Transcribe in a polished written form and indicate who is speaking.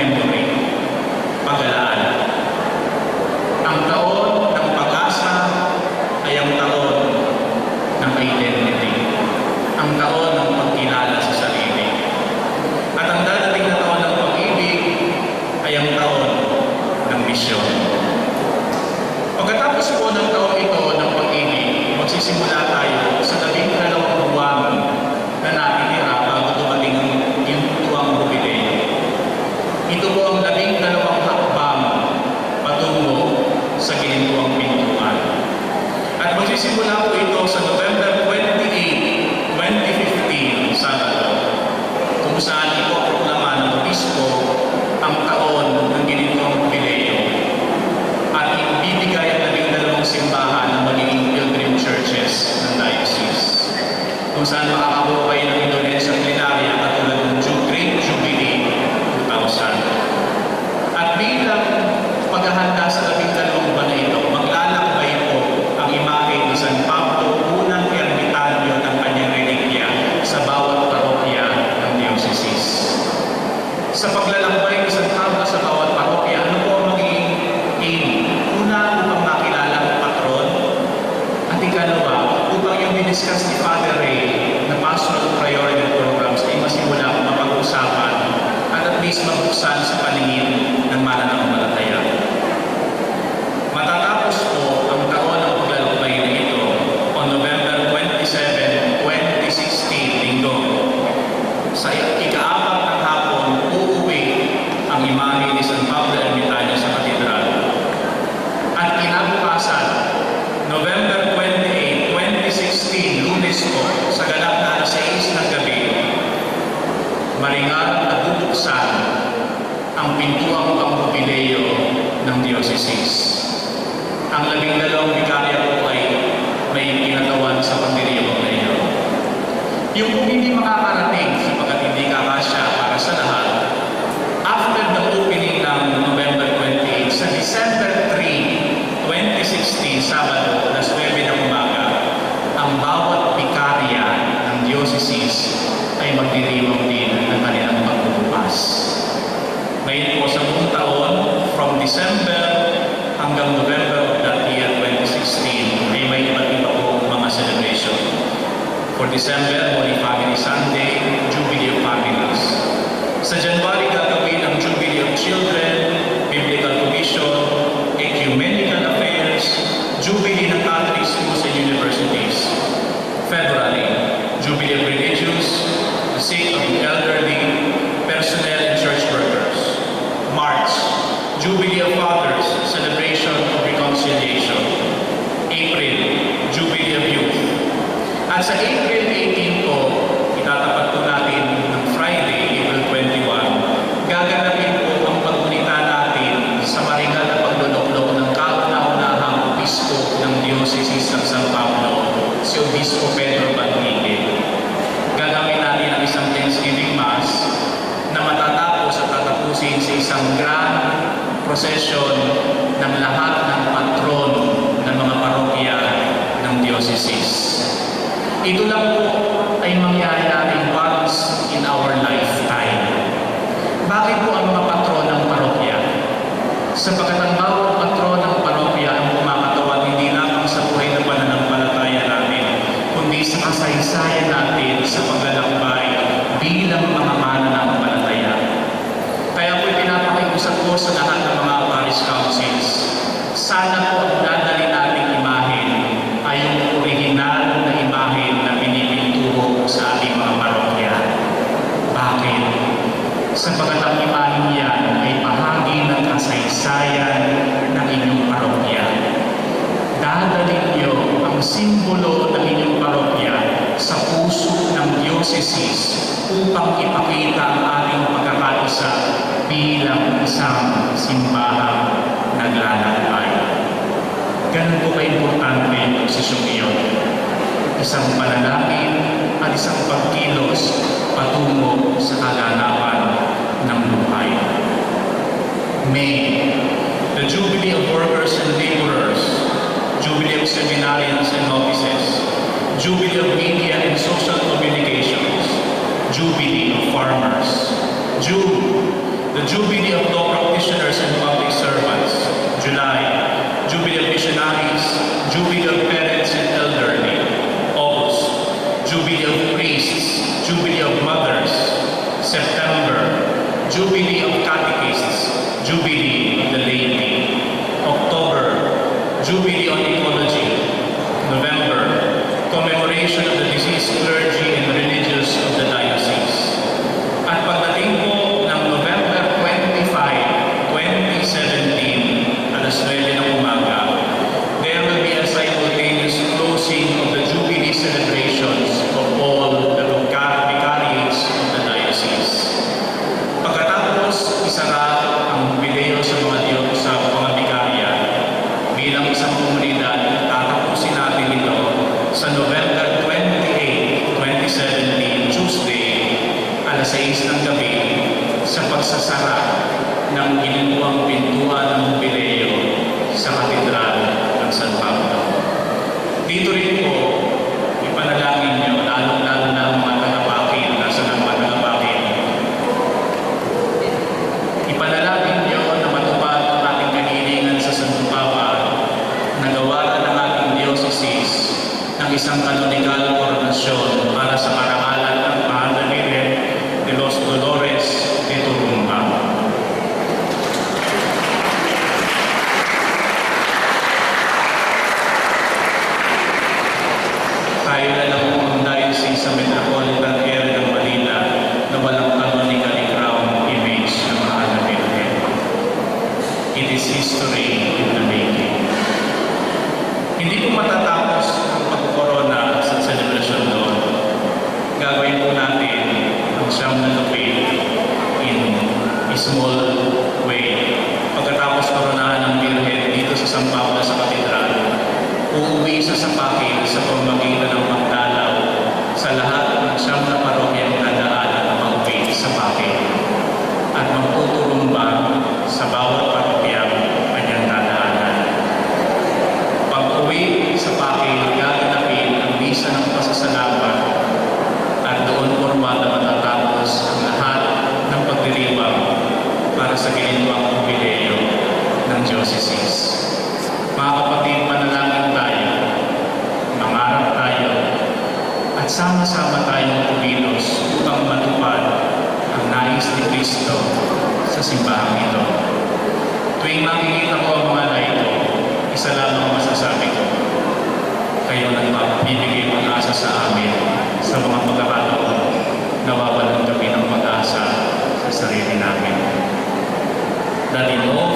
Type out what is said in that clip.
Speaker 1: memory, pag-alaala. Ang taon ng pag-asa ay ang taon ng identity, ang taon ng pagkilala sa sarili. At ang dadating na taon ng pag-ibig ay ang taon ng misyon. Pagkatapos po ng taon ito ng pag-ibig, magsisimula tayo sa 12 buwan na natitira bago dumating yung pintuang Jubileo. Ito po ang 12 hakbang patungo sa ginintuang pintuan. At magsisimula po ito sa November 28, 2015, Sabado, kung saan ipoproklama ng obispo ang taon ng ginintuang Jubileo at ibibigay ang 12 simbahan ng magiging pilgrim churches ng diocese, kung saan makakabuo kayo ng Indonesia Plenaria katulad ng Great Jubilee 2000. At bilang paghahanda sa 12 buwan na ito, maglalakbay po ang imahe ni San Pablo, unang ermitanyo ng kanyang relikya sa bawat parokya ng diocese. Sa paglalakbay ni San Pablo sa bawat parokya, ano po ang magiging aim? Una, upang makilala ang patron, at ikalawa, upang yung diniscuss ni Father Ray na pastoral priority programs ay masimula mapag-usapan at least mabuksan sa paningin ng mananampalataya. Matatapos po ang taon ng paglalakbay na ito on November 27, 2016, Linggo. Sa ika-4 ng hapon, uuwi ang imahe ni San Pablo Ermitanyo sa katedral. At kinabukasan, November 28, 2016, Lunes po, sa ganap na alas 6 ng gabi, maringal na bubuksan ang pintuang pang-jubileo ng diocese. Ang 12 bikarya po ay may kinatawan sa pagdiriwang na ito. Yung kung hindi makakarating sapagkat hindi kakasya para sa lahat, after the opening ng November 28, sa December 3, 2016, Sabado, alas 9 ng umaga, ang bawat bikarya ng diocese ay magdiriwang din ng kanilang pagbubukas. Ngayon po sa buong taon, from December hanggang November of that year, 2016, ay may iba't iba po mga celebration. For December, Holy Family Sunday, Jubilee of Families. Sa January, gagawin ang Jubilee of Children, Biblical Commission, Ecumenical Affairs, Jubilee ng Catholic Schools and Universities. February, Jubilee of Religious, the sick of the elderly, personnel and church workers. March, Jubilee of Fathers, celebration of reconciliation. April, Jubilee of Youth. At sa April 18 po, itatapat po natin ng Friday, April 21, gaganapin po ang paggunita natin sa maringal na pagluluklok ng kauna-unahang obispo ng Diocese ng San Pablo, si Obispo Pedro Banrique. Gagawin natin ang isang Thanksgiving Mass na matatapos at tatapusin sa isang grand procession ng lahat ng patron ng mga parokya ng diocese. Ito lang po ay mangyayari once in our lifetime. Bakit po ang mga patron ng parokya? Sapagkat ang bawat patron ng parokya ang kumakatawan hindi lamang sa buhay ng pananampalataya natin, kundi sa kasaysayan natin sa paglalakbay bilang mga mananampalataya. Kaya po pinapakiusap ko sa lahat ng mga parish councils, sana po ang dadali nating imahe ay yung original na imahe na pinipintuho sa ating mga parokya. Bakit? Sapagkat ang imahe yan ay bahagi ng kasaysayan ng inyong parokya. Dadalhin niyo ang simbolo ng inyong parokya sa puso ng diocese upang ipakita ang ating pagkakaisa bilang isang simbahang naglalakbay. Ganun po ka-importante ang posisyong iyon. Isang panalangin at isang pagkilos patungo sa kaganapan ng buhay. May, the Jubilee of Workers and Laborers, Jubilee of Seminarians and Novices, Jubilee of Media and Social Communications, Jubilee of Farmers. June, the Jubilee of September, Jubilee of Catechists, Jubilee of the Laity. October, Jubilee on Ecology. November, commemoration of the deceased clergy and religious of the diocese. At pagdating po ng November 25, 2017, alas 9 ng umaga, there will be a simultaneous closing of the Jubilee celebrations of all the vicariates of the diocese. Pagkatapos isara ang jubileo sa mga bikarya bilang isang komunidad, tatapusin natin ito sa November 28, 2017, Tuesday, alas 6 ng gabi, sa pagsasara ng ginawang pintuan ng jubileo sa Katedral ng San Pablo. Dito rin po, ipanalangin nyo, lalo-lalo na ang mga tagapakil, nasa ng mga tagapakil. Ipanalangin nyo na matupad ang ating kahilingan sa Santo Papa na gawaran ng ating diocese ng isang kanonikal koronasyon para sa karangalan ng Mahal na Virgen de los Dolores de Turumba. Tayo na lang po ang diocese sa Metropolitan Area ng Manila na walang canonically crowned image ng Mahal na Virgen. It is history in the making. Hindi po matatapos ang pag-corona sa celebration doon. Gagawin po natin ang siyam na gabi in a small way. Pagkatapos koronahan ng Virgen dito sa San Pablo sa Katedral, uuwi sa Sapakil sa pamamagitan ng pagdalaw sa lahat ng siyam na parokyang nadaanan ng pauwi sa Sapakil at magtuturumba sa bawat parokyang kanyang nadaanan. Pag-uwi sa Sapakil, gaganapin ang misa ng pasasalamat at doon formal na matatapos ang lahat ng pagdiriwang para sa ginawang jubileo ng diocese. Mga kapatid, manalangin tayo, mangarap tayo, at sama-sama tayong kumilos upang matupad ang nais ni Kristo sa simbahang ito. Tuwing makikita ko ang mga ito, isa lamang masasabi ko, kayo nagbibigay pag-asa sa amin sa mga pagkakataon nawawalan kami ng pag-asa sa sarili namin. That in all